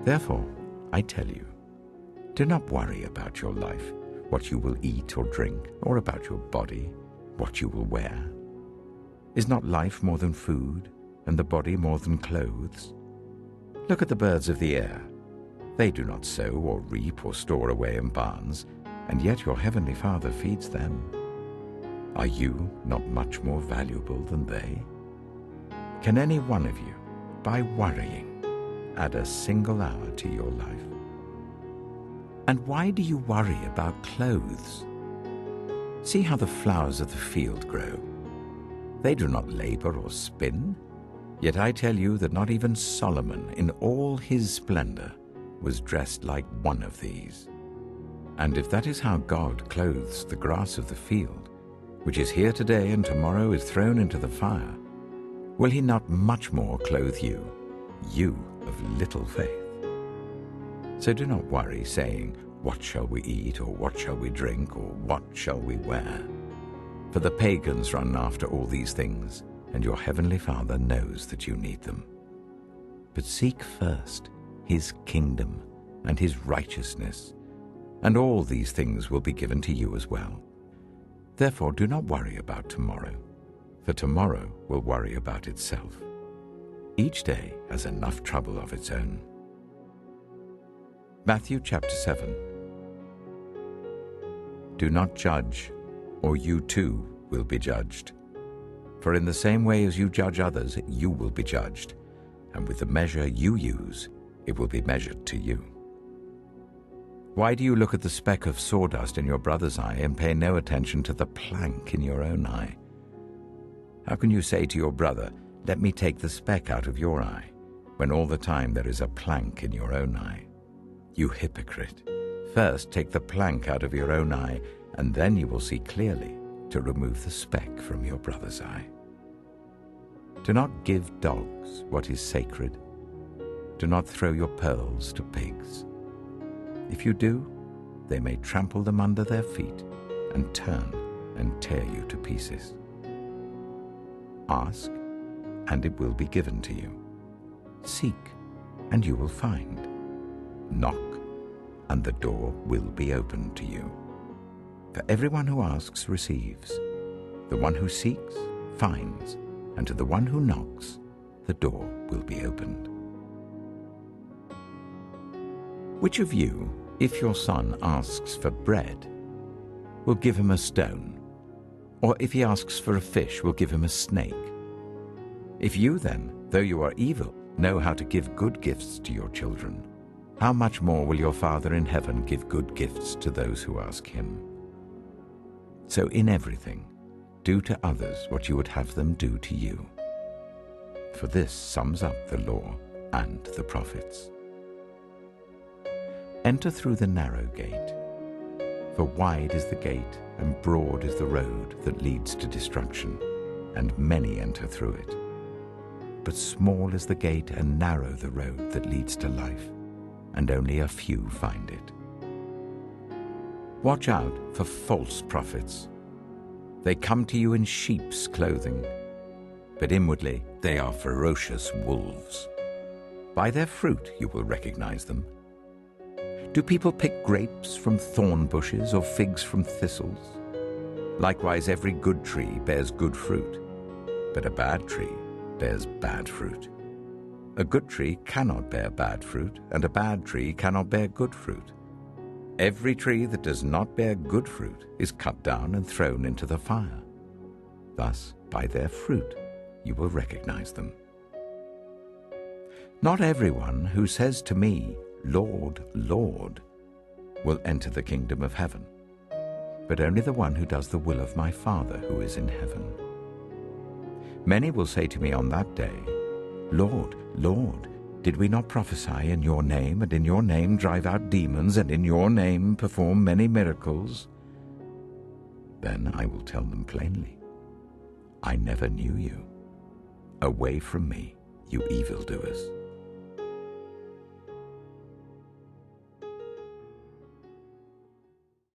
Therefore, I tell you, do not worry about your life, what you will eat or drink, or about your body, what you will wear. Is not life more than food, and the body more than clothes? Look at the birds of the air. They do not sow or reap or store away in barns, and yet your heavenly Father feeds them. Are you not much more valuable than they? Can any one of you, by worrying, add a single hour to your life? And why do you worry about clothes? See how the flowers of the field grow. They do not labor or spin. Yet I tell you that not even Solomon in all his splendor was dressed like one of these. And if that is how God clothes the grass of the field, which is here today and tomorrow is thrown into the fire, will he not much more clothe you, you of little faith? So do not worry, saying, what shall we eat, or what shall we drink, or what shall we wear? For the pagans run after all these things, and your heavenly Father knows that you need them. But seek first his kingdom and his righteousness, and all these things will be given to you as well. Therefore do not worry about tomorrow, for tomorrow will worry about itself. Each day has enough trouble of its own. Matthew chapter 7. Do not judge, or you too will be judged. For in the same way as you judge others, you will be judged, and with the measure you use, it will be measured to you. Why do you look at the speck of sawdust in your brother's eye and pay no attention to the plank in your own eye? How can you say to your brother, let me take the speck out of your eye, when all the time there is a plank in your own eye? You hypocrite! First take the plank out of your own eye, and then you will see clearly to remove the speck from your brother's eye. Do not give dogs what is sacred. Do not throw your pearls to pigs. If you do, they may trample them under their feet and turn and tear you to pieces. Ask, and it will be given to you. Seek, and you will find. Knock, and the door will be opened to you. For everyone who asks receives, the one who seeks finds, and to the one who knocks, the door will be opened. Which of you, if your son asks for bread, will give him a stone? Or if he asks for a fish, will give him a snake? If you then, though you are evil, know how to give good gifts to your children, how much more will your Father in heaven give good gifts to those who ask him? So in everything, do to others what you would have them do to you. For this sums up the law and the prophets. Enter through the narrow gate, for wide is the gate and broad is the road that leads to destruction, and many enter through it. But small is the gate and narrow the road that leads to life, and only a few find it. Watch out for false prophets. They come to you in sheep's clothing, but inwardly they are ferocious wolves. By their fruit you will recognize them. Do people pick grapes from thorn bushes or figs from thistles? Likewise, every good tree bears good fruit, but a bad tree bears bad fruit. A good tree cannot bear bad fruit, and a bad tree cannot bear good fruit. Every tree that does not bear good fruit is cut down and thrown into the fire. Thus, by their fruit, you will recognize them. Not everyone who says to me, Lord, Lord, will enter the kingdom of heaven, but only the one who does the will of my Father who is in heaven. Many will say to me on that day, Lord, Lord, did we not prophesy in your name, and in your name drive out demons, and in your name perform many miracles? Then I will tell them plainly, I never knew you. Away from me, you evildoers.